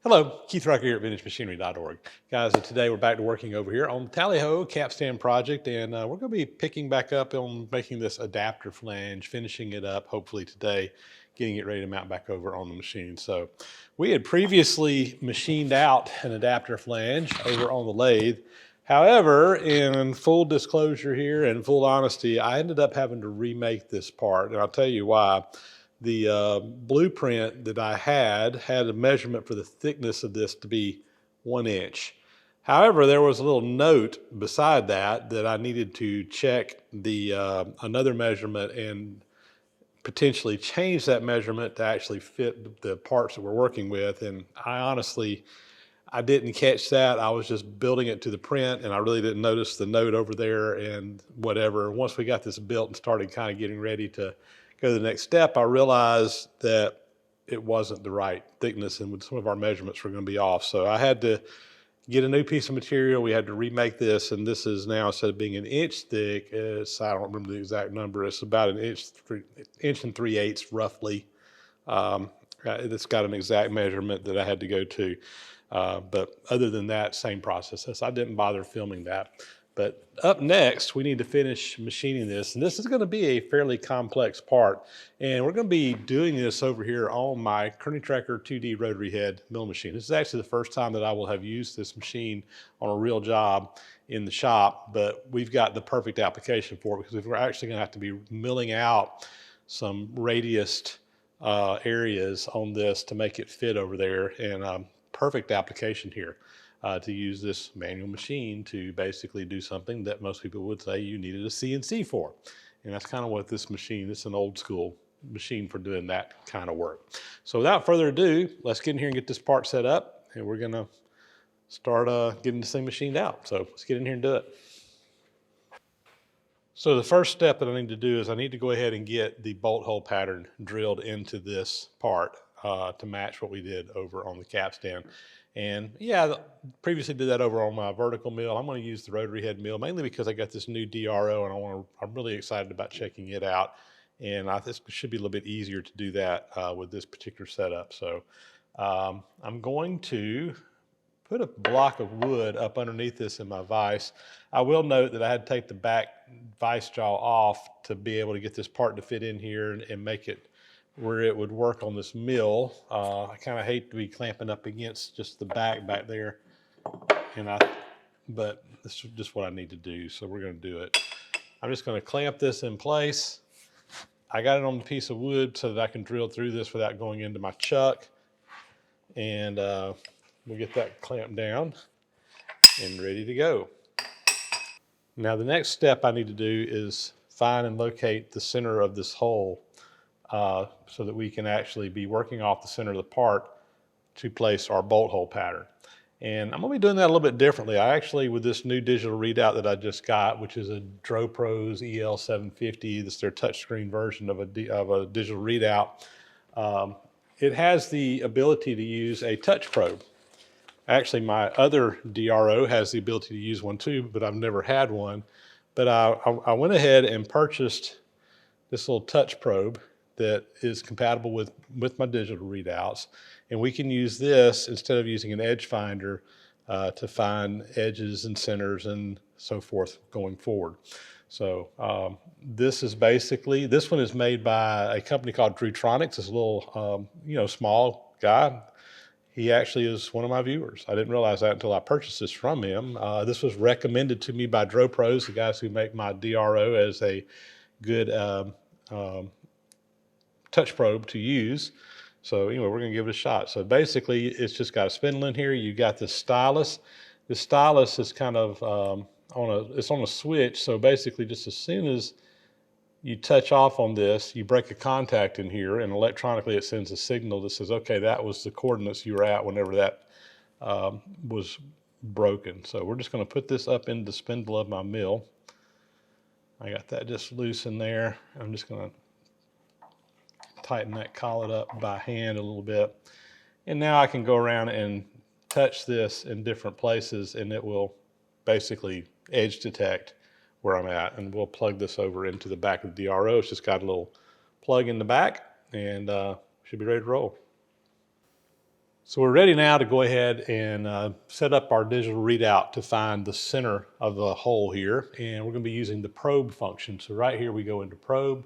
Hello, Keith Rucker here at VintageMachinery.org. Guys, today we're back to working over here on the Tally-Ho Capstan project, and we're going to be picking back up on making this adapter flange, finishing it up hopefully today, getting it ready to mount back over on the machine. So we had previously machined out an adapter flange over on the lathe. However, in full disclosure here and full honesty, I ended up having to remake this part, and I'll tell you why. The blueprint that I had a measurement for the thickness of this to be 1 inch. However, there was a little note beside that I needed to check the another measurement and potentially change that measurement to actually fit the parts that we're working with. And I didn't catch that. I was just building it to the print, and I really didn't notice the note over there and whatever. Once we got this built and started kind of getting ready to go to the next step, I realized that it wasn't the right thickness and some of our measurements were going to be off. So I had to get a new piece of material. We had to remake this, and this is now, instead of being 1 inch thick, I don't remember the exact number, it's about an inch and 3/8 roughly. It's got an exact measurement that I had to go to. But other than that, same process. I didn't bother filming that. But up next, we need to finish machining this. And this is going to be a fairly complex part. And we're going to be doing this over here on my Kearney Tracker 2D rotary head mill machine. This is actually the first time that I will have used this machine on a real job in the shop. But we've got the perfect application for it, because we're actually going to have to be milling out some radiused areas on this to make it fit over there. And perfect application here. To use this manual machine to basically do something that most people would say you needed a CNC for. And that's kind of what this machine, this is an old school machine for doing that kind of work. So without further ado, let's get in here and get this part set up, and we're gonna start getting this thing machined out. So let's get in here and do it. So the first step that I need to do is I need to go ahead and get the bolt hole pattern drilled into this part to match what we did over on the Capstan. And yeah, previously did that over on my vertical mill. I'm going to use the rotary head mill mainly because I got this new DRO, and I'm really excited about checking it out. And I think it should be a little bit easier to do that with this particular setup. So I'm going to put a block of wood up underneath this in my vise. I will note that I had to take the back vise jaw off to be able to get this part to fit in here and make it where it would work on this mill. I kind of hate to be clamping up against just the back there, but this is just what I need to do, so we're going to do it. I'm just going to clamp this in place. I got it on a piece of wood so that I can drill through this without going into my chuck, and we'll get that clamped down and ready to go. Now the next step I need to do is find and locate the center of this hole, so that we can actually be working off the center of the part to place our bolt hole pattern. And I'm going to be doing that a little bit differently. I actually, with this new digital readout that I just got, which is a DroPro's EL750, this is their touchscreen version of a digital readout, it has the ability to use a touch probe. Actually, my other DRO has the ability to use one too, but I've never had one. But I went ahead and purchased this little touch probe that is compatible with my digital readouts. And we can use this instead of using an edge finder to find edges and centers and so forth going forward. So this one is made by a company called Drewtronics. It's a little, small guy. He actually is one of my viewers. I didn't realize that until I purchased this from him. This was recommended to me by DroPros, the guys who make my DRO, as a good touch probe to use. So anyway, we're going to give it a shot. So basically, it's just got a spindle in here. You got the stylus. The stylus is kind of it's on a switch. So basically, just as soon as you touch off on this, you break a contact in here, and electronically it sends a signal that says, okay, that was the coordinates you were at whenever that was broken. So we're just going to put this up into the spindle of my mill. I got that just loose in there. I'm just going to tighten that collet up by hand a little bit. And now I can go around and touch this in different places, and it will basically edge detect where I'm at. And we'll plug this over into the back of the DRO. It's just got a little plug in the back, and should be ready to roll. So we're ready now to go ahead and set up our digital readout to find the center of the hole here. And we're going to be using the probe function. So right here we go into probe.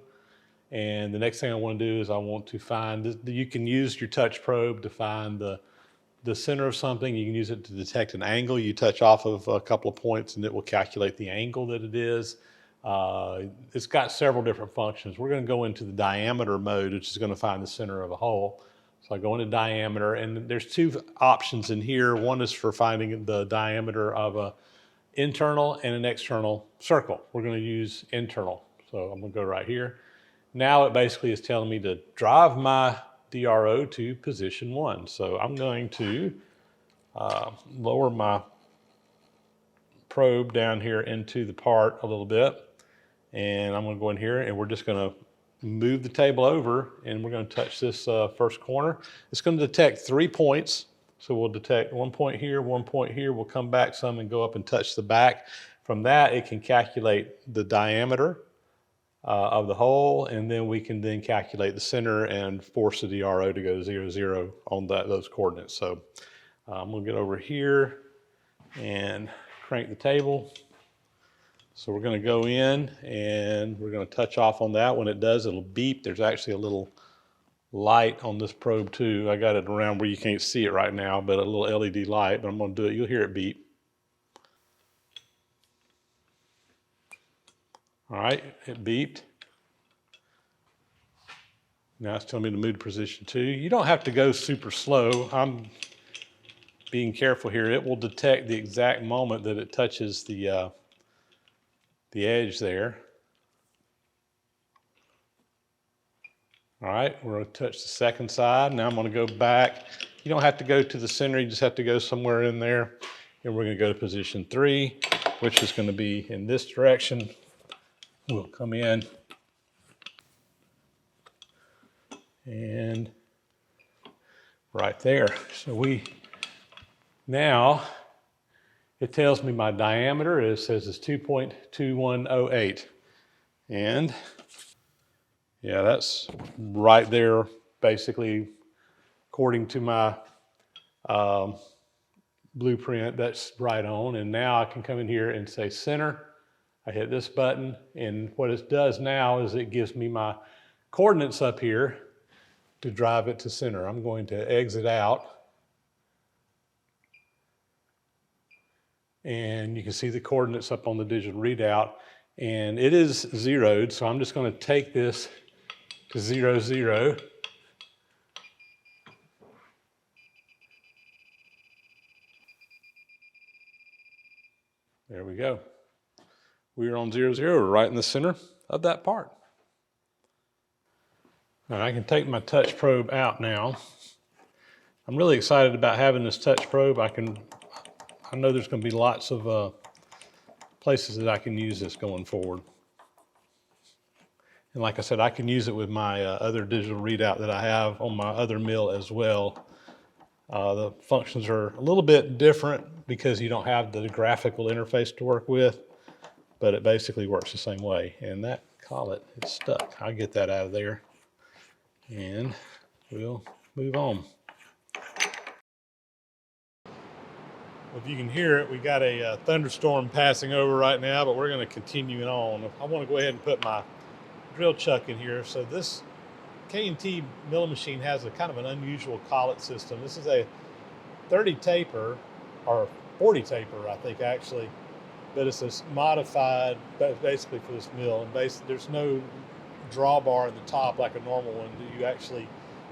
And the next thing I want to do is I want to find, you can use your touch probe to find the center of something. You can use it to detect an angle. You touch off of a couple of points and it will calculate the angle that it is. It's got several different functions. We're going to go into the diameter mode, which is going to find the center of a hole. So I go into diameter, and there's two options in here. One is for finding the diameter of an internal and an external circle. We're going to use internal. So I'm going to go right here. Now it basically is telling me to drive my DRO to position 1. So I'm going to lower my probe down here into the part a little bit. And I'm going to go in here and we're just going to move the table over and we're going to touch this first corner. It's going to detect 3 points. So we'll detect 1 point here, 1 point here. We'll come back some and go up and touch the back. From that, it can calculate the diameter of the hole, and then we can then calculate the center and force the DRO to go 0, 0 on those coordinates. So I'm going to get over here and crank the table. So we're going to go in and we're going to touch off on that. When it does, it'll beep. There's actually a little light on this probe too. I got it around where you can't see it right now, but a little LED light, but I'm going to do it. You'll hear it beep. All right, it beeped. Now it's telling me to move to position 2. You don't have to go super slow. I'm being careful here. It will detect the exact moment that it touches the edge there. All right, we're going to touch the second side. Now I'm going to go back. You don't have to go to the center. You just have to go somewhere in there. And we're going to go to position 3, which is going to be in this direction. We'll come in and right there. So now it tells me my diameter. It says it's 2.2108. And yeah, that's right there, basically, according to my blueprint, that's right on. And now I can come in here and say center. I hit this button, and what it does now is it gives me my coordinates up here to drive it to center. I'm going to exit out. And you can see the coordinates up on the digital readout. And it is zeroed, so I'm just going to take this to 0, 0. There we go. We are on 0, 0, right in the center of that part. Now I can take my touch probe out now. I'm really excited about having this touch probe. I know there's going to be lots of places that I can use this going forward. And like I said, I can use it with my other digital readout that I have on my other mill as well. The functions are a little bit different because you don't have the graphical interface to work with, but it basically works the same way. And that collet is stuck. I'll get that out of there and we'll move on. Well, if you can hear it, we got a thunderstorm passing over right now, but we're going to continue it on. I want to go ahead and put my drill chuck in here. So this K&T milling machine has a kind of an unusual collet system. This is a 30 taper, or 40 taper, I think actually, but it's a modified, basically for this mill. And there's no drawbar in the top like a normal one. You actually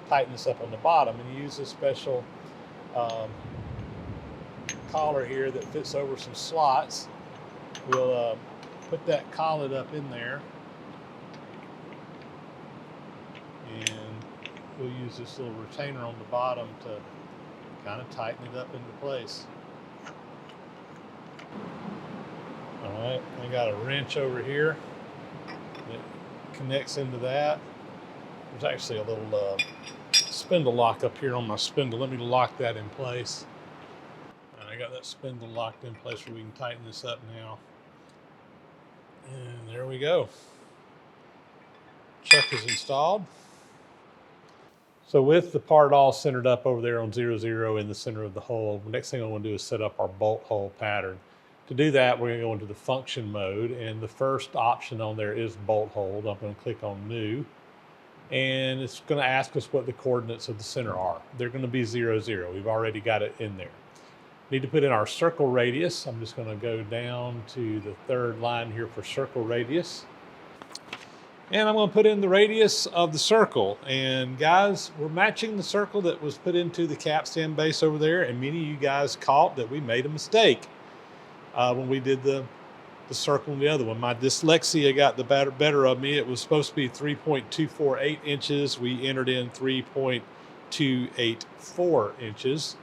tighten this up on the bottom, and you use this special collar here that fits over some slots. We'll put that collet up in there, and we'll use this little retainer on the bottom to kind of tighten it up into place. All right, I got a wrench over here that connects into that. There's actually a little spindle lock up here on my spindle. Let me lock that in place. And I got that spindle locked in place where we can tighten this up now. And there we go. Chuck is installed. So with the part all centered up over there on 0, 0 in the center of the hole, the next thing I want to do is set up our bolt hole pattern. To do that, we're going to go into the function mode, and the first option on there is bolt hold. I'm going to click on new, and it's going to ask us what the coordinates of the center are. They're going to be 0, 0. We've already got it in there. Need to put in our circle radius. I'm just going to go down to the third line here for circle radius. And I'm going to put in the radius of the circle. And guys, we're matching the circle that was put into the capstan base over there. And many of you guys caught that we made a mistake when we did the circle and the other one. My dyslexia got the better of me. It was supposed to be 3.248 inches. We entered in 3.284 inches.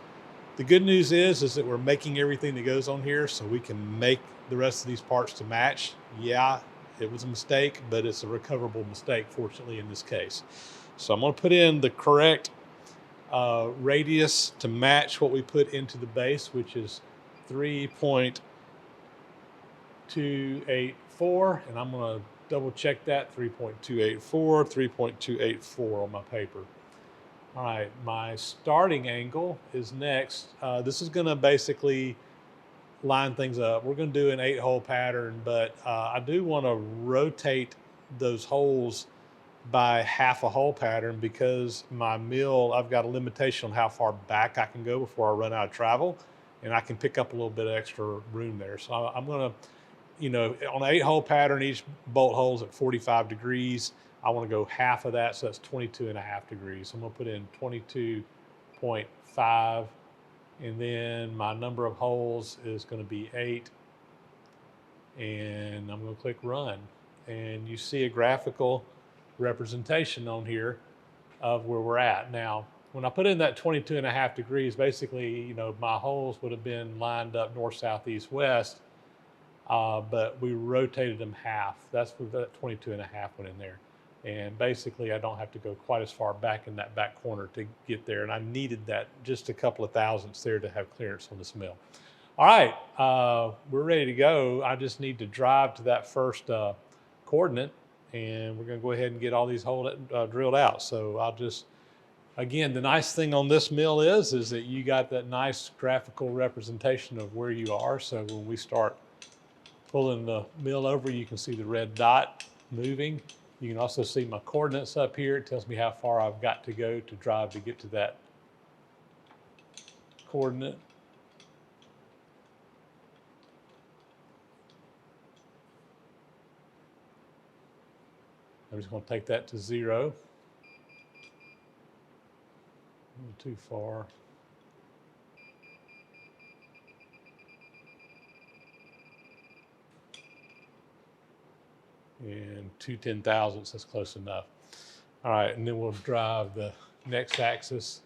The good news is that we're making everything that goes on here so we can make the rest of these parts to match. Yeah, it was a mistake, but it's a recoverable mistake, fortunately, in this case. So I'm going to put in the correct radius to match what we put into the base, which is 3.284, and I'm going to double check that, 3.284, 3.284 on my paper. All right, my starting angle is next. This is going to basically line things up. We're going to do an 8-hole pattern, but I do want to rotate those holes by half a hole pattern because my mill, I've got a limitation on how far back I can go before I run out of travel, and I can pick up a little bit of extra room there. So I'm going to, on an 8-hole pattern, each bolt hole is at 45 degrees. I want to go half of that, so that's 22.5 degrees. So I'm going to put in 22.5, and then my number of holes is going to be 8, and I'm going to click run. And you see a graphical representation on here of where we're at. Now, when I put in that 22.5 degrees, basically, my holes would have been lined up north, south, east, west, but we rotated them half. That's where that 22.5 went in there. And basically, I don't have to go quite as far back in that back corner to get there. And I needed that just a couple of thousandths there to have clearance on this mill. All right, we're ready to go. I just need to drive to that first coordinate, and we're going to go ahead and get all these holes drilled out. So I'll just, again, the nice thing on this mill is that you got that nice graphical representation of where you are. So when we start pulling the mill over, you can see the red dot moving. You can also see my coordinates up here. It tells me how far I've got to go to drive to get to that coordinate. I'm just going to take that to 0. A little too far. And 2/10,000ths, that's close enough. All right, and then we'll drive the next axis.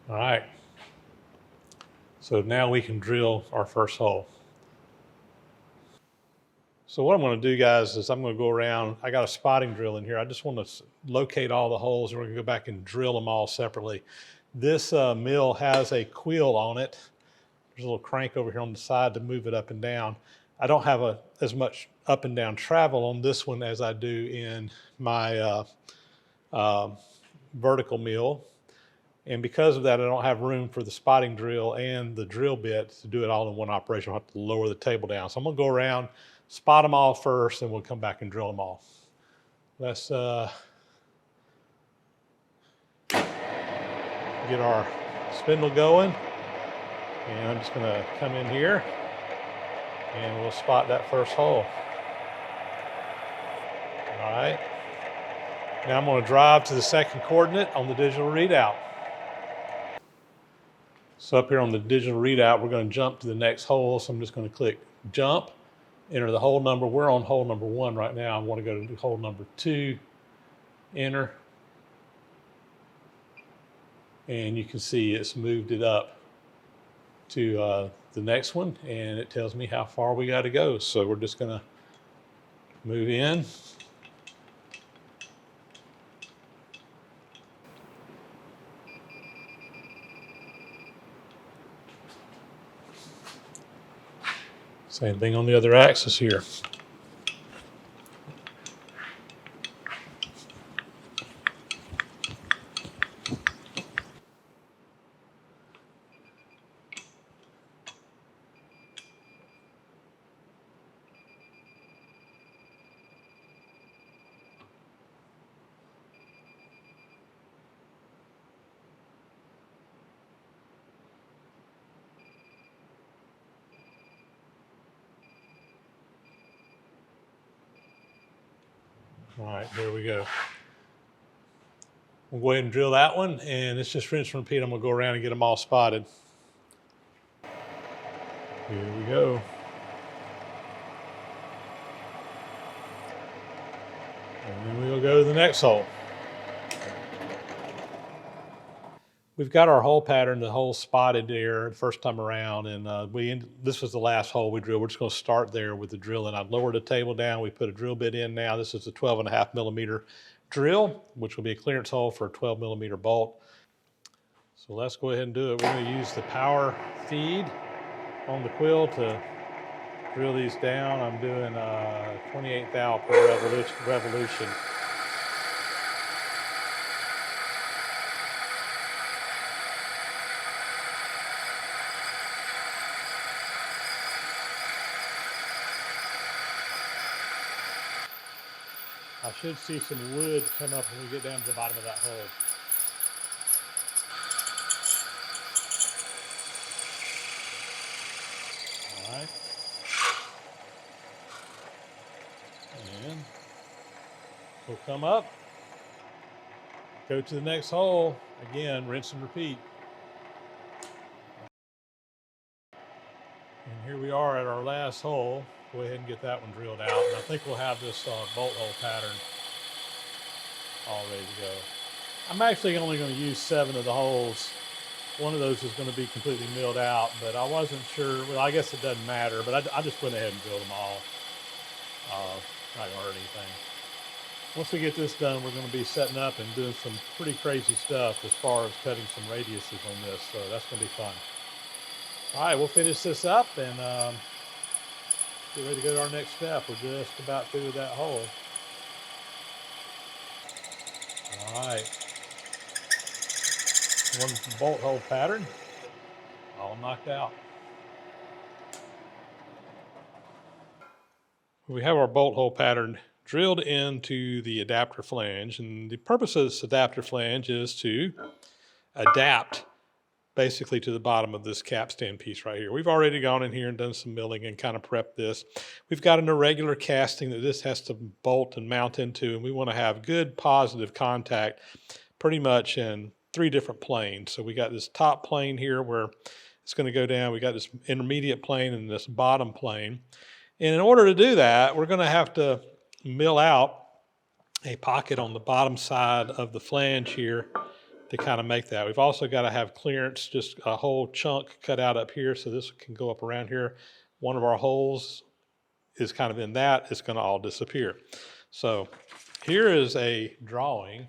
All right, so now we can drill our first hole. So what I'm going to do, guys, is I'm going to go around. I got a spotting drill in here. I just want to locate all the holes, and we're going to go back and drill them all separately. This mill has a quill on it. There's a little crank over here on the side to move it up and down. I don't have as much up and down travel on this one as I do in my vertical mill. And because of that, I don't have room for the spotting drill and the drill bit to do it all in one operation. I'll have to lower the table down. So I'm going to go around, spot them all first, and we'll come back and drill them all. Let's get our spindle going. And I'm just going to come in here and we'll spot that first hole. All right. Now I'm going to drive to the second coordinate on the digital readout. So up here on the digital readout, we're going to jump to the next hole. So I'm just going to click jump, enter the hole number. We're on hole number 1 right now. I want to go to hole number 2, enter. And you can see it's moved it up to the next one, and it tells me how far we got to go. So we're just going to move in. Same thing on the other axis here. All right, there we go. We'll go ahead and drill that one, and it's just rinse and repeat. I'm gonna go around and get them all spotted. Here we go. And then we'll go to the next hole. We've got our hole pattern, the hole spotted there the first time around, and this was the last hole we drilled. We're just going to start there with the drilling. I've lowered the table down. We put a drill bit in now. This is a 12.5 millimeter drill, which will be a clearance hole for a 12 millimeter bolt. So let's go ahead and do it. We're going to use the power feed on the quill to drill these down. I'm doing 28 thou per revolution. I should see some wood come up when we get down to the bottom of that hole. All right. And we'll come up, go to the next hole. Again, rinse and repeat. And here we are at our last hole. Go ahead and get that one drilled out. And I think we'll have this bolt hole pattern all ready to go. I'm actually only going to use 7 of the holes. One of those is going to be completely milled out, but I wasn't sure. Well, I guess it doesn't matter, but I just went ahead and drilled them all. Not going to hurt anything. Once we get this done, we're going to be setting up and doing some pretty crazy stuff as far as cutting some radiuses on this, so that's going to be fun. All right, we'll finish this up and get ready to go to our next step. We're just about through with that hole. All right. One bolt hole pattern, all knocked out. We have our bolt hole pattern drilled into the adapter flange, and the purpose of this adapter flange is to adapt basically to the bottom of this capstan piece right here. We've already gone in here and done some milling and kind of prepped this. We've got an irregular casting that this has to bolt and mount into, and we want to have good positive contact pretty much in 3 different planes. So we got this top plane here where it's going to go down. We got this intermediate plane and this bottom plane. And in order to do that, we're going to have to mill out a pocket on the bottom side of the flange here to kind of make that. We've also got to have clearance, just a whole chunk cut out up here so this can go up around here. One of our holes is kind of in that. It's going to all disappear. So here is a drawing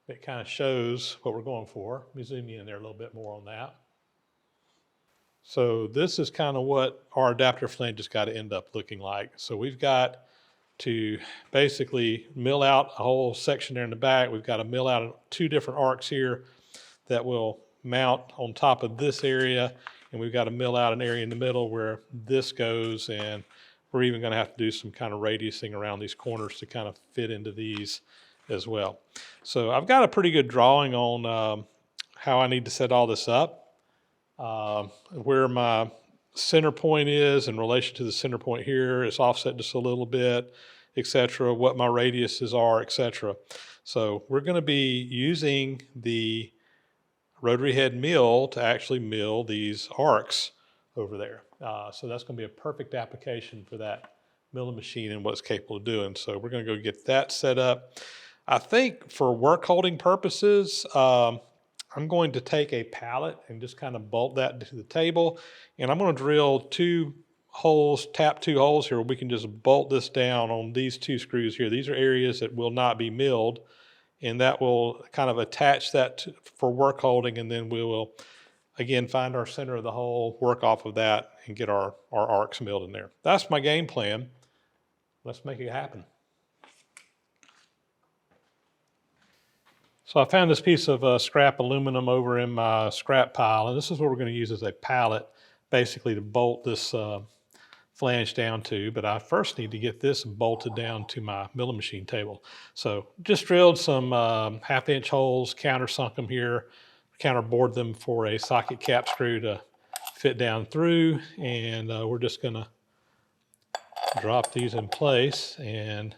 that kind of shows what we're going for. Let me zoom you in there a little bit more on that. So this is kind of what our adapter flange has got to end up looking like. So we've got to basically mill out a whole section there in the back. We've got to mill out 2 different arcs here that will mount on top of this area. And we've got to mill out an area in the middle where this goes. And we're even going to have to do some kind of radiusing around these corners to kind of fit into these as well. So I've got a pretty good drawing on how I need to set all this up. Where my center point is in relation to the center point here, it's offset just a little bit, etc. What my radiuses are, etc. So we're going to be using the rotary head mill to actually mill these arcs over there. So that's going to be a perfect application for that milling machine and what it's capable of doing. So we're going to go get that set up. I think for work holding purposes, I'm going to take a pallet and just kind of bolt that to the table. And I'm going to drill 2 holes, tap 2 holes here. We can just bolt this down on these 2 screws here. These are areas that will not be milled. And that will kind of attach that for work holding. And then we will again, find our center of the hole, work off of that, and get our arcs milled in there. That's my game plan. Let's make it happen. So I found this piece of scrap aluminum over in my scrap pile, and this is what we're going to use as a pallet, basically to bolt this flange down to. But I first need to get this bolted down to my milling machine table. So just drilled some 1/2-inch holes, countersunk them here, counterbored them for a socket cap screw to fit down through, and we're just going to drop these in place and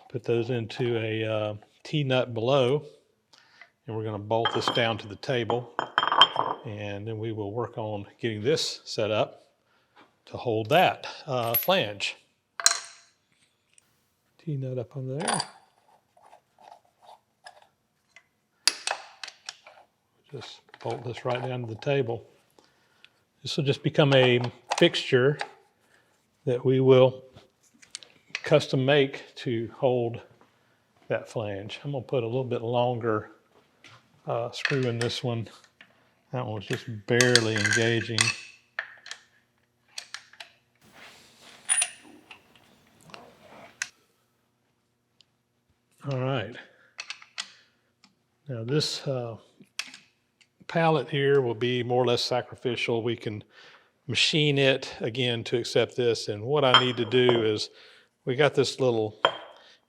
put those into a T-nut below, and we're going to bolt this down to the table, and then we will work on getting this set up to hold that flange. T-nut up on there. Just bolt this right down to the table. This will just become a fixture that we will custom make to hold that flange. I'm going to put a little bit longer screw in this one. That one was just barely engaging. All right. Now this pallet here will be more or less sacrificial. We can machine it again to accept this. And what I need to do is, we got this little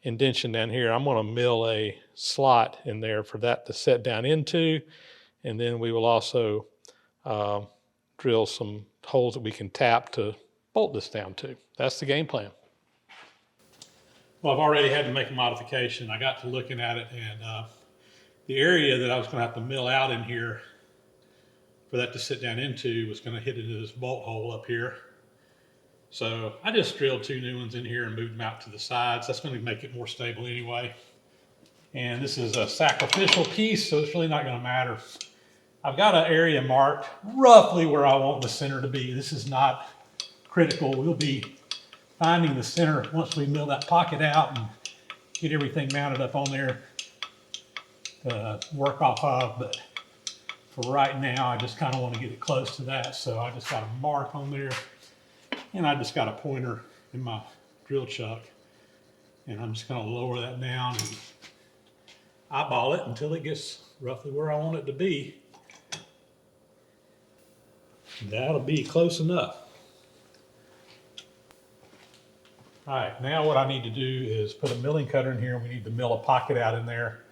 indention down here. I'm going to mill a slot in there for that to set down into. And then we will also drill some holes that we can tap to bolt this down to. That's the game plan. Well, I've already had to make a modification. I got to looking at it, and the area that I was going to have to mill out in here for that to sit down into was going to hit into this bolt hole up here. So I just drilled 2 new ones in here and moved them out to the sides. That's going to make it more stable anyway. And this is a sacrificial piece, so it's really not going to matter. I've got an area marked roughly where I want the center to be. This is not critical. We'll be finding the center once we mill that pocket out and get everything mounted up on there to work off of. But for right now, I just kind of want to get it close to that. So I just got a mark on there. And I just got a pointer in my drill chuck, and I'm just going to lower that down and eyeball it until it gets roughly where I want it to be. That'll be close enough. All right, now what I need to do is put a milling cutter in here, and we need to mill a pocket out in there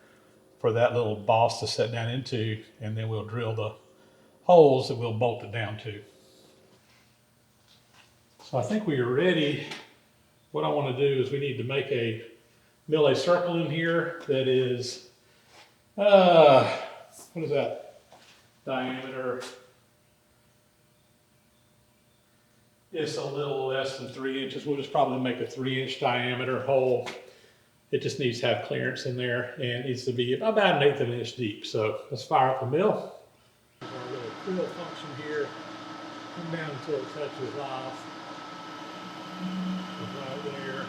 for that little boss to set down into, and then we'll drill the holes that we'll bolt it down to. So I think we are ready. What I want to do is we need to mill a circle in here that is, what is that diameter? It's a little less than 3 inches. We'll just probably make a 3-inch diameter hole. It just needs to have clearance in there, and it needs to be about 1/8 of an inch deep. So let's fire up the mill. Our little quill function here. Come down until it touches off. Right there.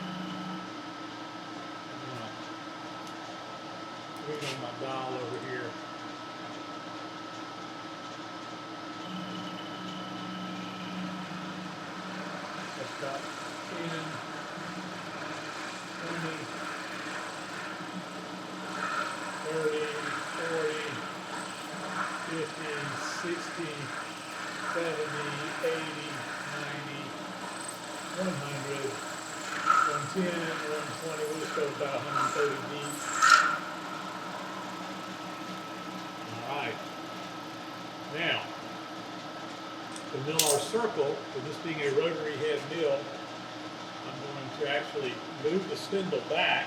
Bring on my dial over here. Let's start 10, 20, 30, 40, 50, 60, 70, 80, 90, 100, 110, 120, we'll just go about 130 deep. All right. Now, to mill our circle, with this being a rotary head mill, I'm going to actually move the spindle back,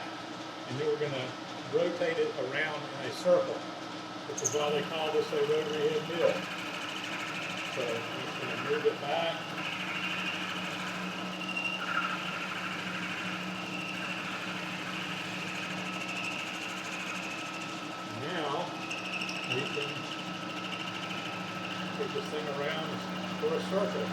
and then we're going to rotate it around in a circle, which is why they call this a rotary head mill. So I'm just going to move it back. Now we can take this thing around for a circle.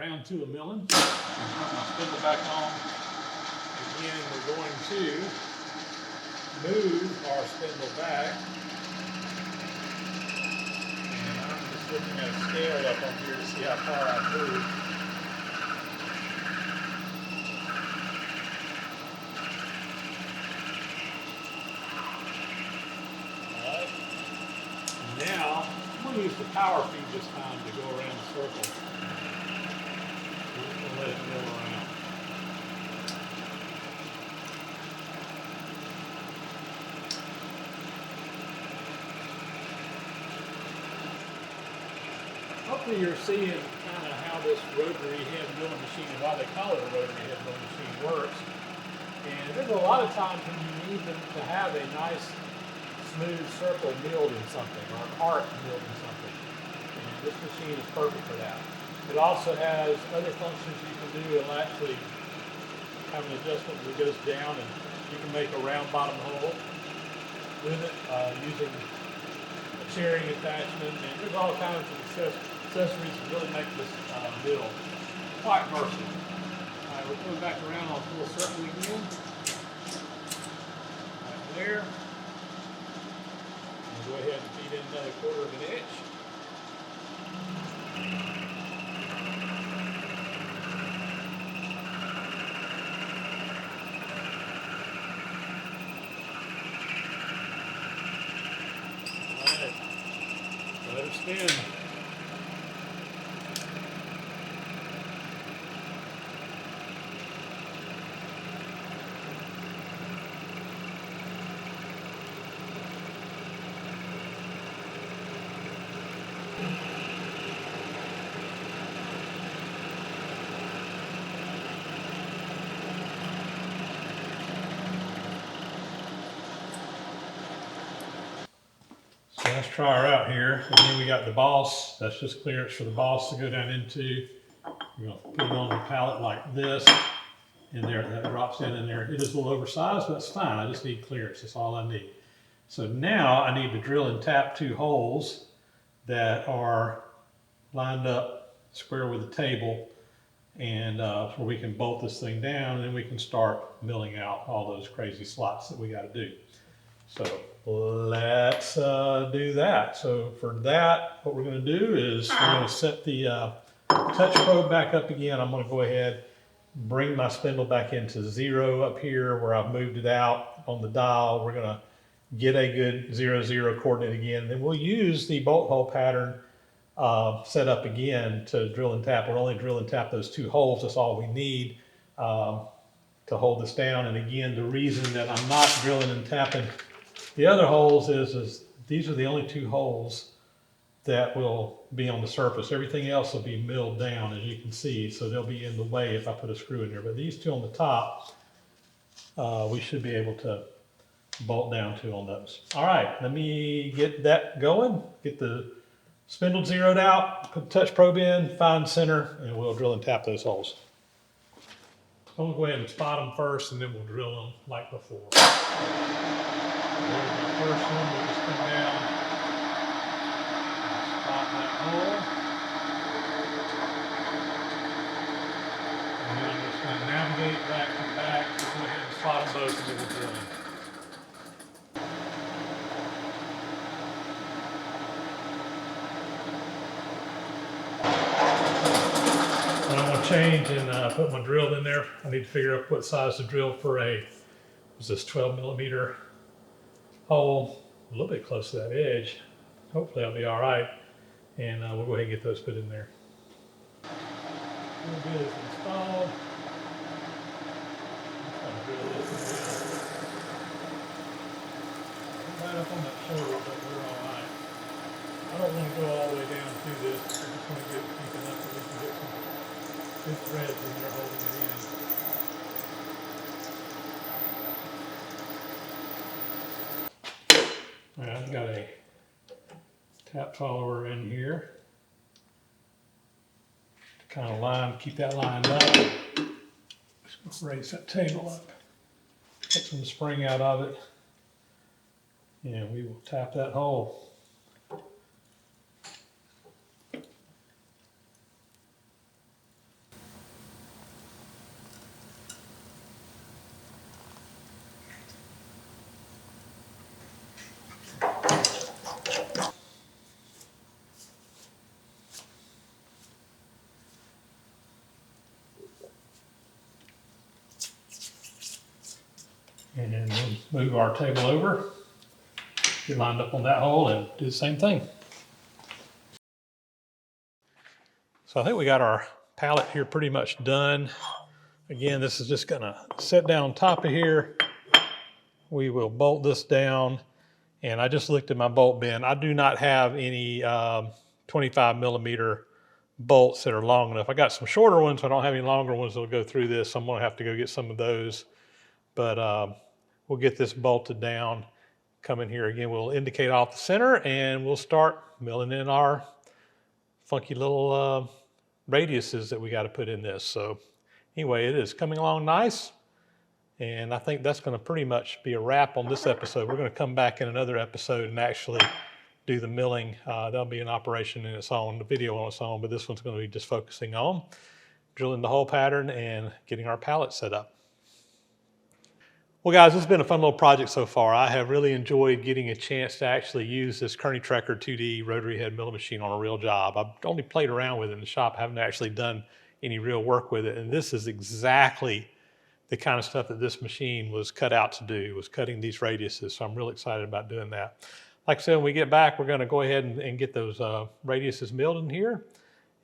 round two of milling. Turn my spindle back on. Again, we're going to move our spindle back. And I'm just looking at a scale up on here to see how far I've moved. Alright. Now, I'm going to use the power feed this time to go around the circle. We're just going to let it mill around. Hopefully you're seeing kind of how this rotary head milling machine, and why they call it a rotary head milling machine, works. And there's a lot of times when you need to have a nice smooth circle milled in something, or an arc milled in something. And this machine is perfect for that. It also has other functions you can do. It'll actually have an adjustment that goes down, and you can make a round bottom hole with it using a cheering attachment. And there's all kinds of accessories to really make this mill quite versatile. All right, we're coming back around on full circle again. Right there. Go ahead and feed in another 1/4 of an inch. Alright, let her spin. So let's try her out here. And then we got the boss. That's just clearance for the boss to go down into. We're going to put it on the pallet like this. And there, that drops in there. It is a little oversized, but that's fine. I just need clearance. That's all I need. So now I need to drill and tap 2 holes that are lined up square with the table, and where we can bolt this thing down, and then we can start milling out all those crazy slots that we got to do. So let's do that. So for that, what we're going to do is we're going to set the touch probe back up again. I'm going to go ahead, bring my spindle back into 0 up here where I've moved it out on the dial. We're going to get a good 0, 0 coordinate again. Then we'll use the bolt hole pattern set up again to drill and tap. We'll only drill and tap those 2 holes. That's all we need to hold this down. And again, the reason that I'm not drilling and tapping the other holes is these are the only 2 holes that will be on the surface. Everything else will be milled down, as you can see, so they'll be in the way if I put a screw in there. But these 2 on the top, we should be able to bolt down to on those. All right, let me get that going, get the spindle zeroed out, put the touch probe in, find center, and we'll drill and tap those holes. So I'm gonna go ahead and spot them first, and then we'll drill them like before. There's my first one. We'll just come down, spot that hole, and then I'm just going to navigate back and back. We'll go ahead and spot them both, and then we'll drill them. Change and put my drill in there. I need to figure out what size to drill for was this 12mm hole, a little bit close to that edge. Hopefully I'll be all right, and we'll go ahead and get those put in there. We'll get this installed. I'm drill this right up on that shoulder, but we're all right. I don't want to go all the way down through this. I just want to get deep enough that we can get some good threads in there holding it in. All right, I've got a tap follower in here to kind of keep that lined up. Just going to raise that table up, get some spring out of it, and we will tap that hole. And then we'll move our table over, get lined up on that hole, and do the same thing. So I think we got our pallet here pretty much done. Again, this is just gonna sit down on top of here. We will bolt this down, and I just looked at my bolt bin. I do not have any 25 millimeter bolts that are long enough. I got some shorter ones, so I don't have any longer ones that'll go through this. So I'm gonna have to go get some of those. But we'll get this bolted down. Come in here again, we'll indicate off the center, and we'll start milling in our funky little radiuses that we got to put in this. So anyway, it is coming along nice. And I think that's going to pretty much be a wrap on this episode. We're going to come back in another episode and actually do the milling. That'll be an operation in its own, the video on its own, but this one's going to be just focusing on drilling the hole pattern and getting our pallet set up. Well, guys, this has been a fun little project so far. I have really enjoyed getting a chance to actually use this Kearney Tracker 2D rotary head milling machine on a real job. I've only played around with it in the shop. I haven't actually done any real work with it. And this is exactly the kind of stuff that this machine was cut out to do, was cutting these radiuses. So I'm really excited about doing that. Like I said, when we get back, we're going to go ahead and get those radiuses milled in here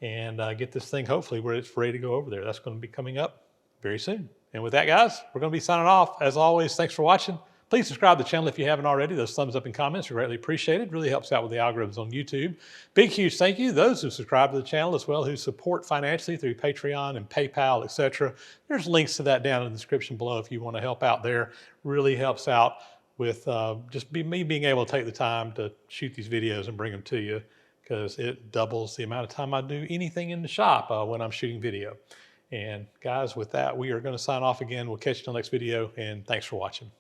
and get this thing hopefully where it's ready to go over there. That's going to be coming up very soon. And with that, guys, we're going to be signing off. As always, thanks for watching. Please subscribe to the channel if you haven't already. Those thumbs up and comments are greatly appreciated. Really helps out with the algorithms on YouTube. Big, huge thank you to those who subscribe to the channel as well, who support financially through Patreon and PayPal, etc. There's links to that down in the description below if you want to help out there. Really helps out with just me being able to take the time to shoot these videos and bring them to you, because it doubles the amount of time I do anything in the shop when I'm shooting video. And guys, with that, we are going to sign off again. We'll catch you in the next video, and thanks for watching.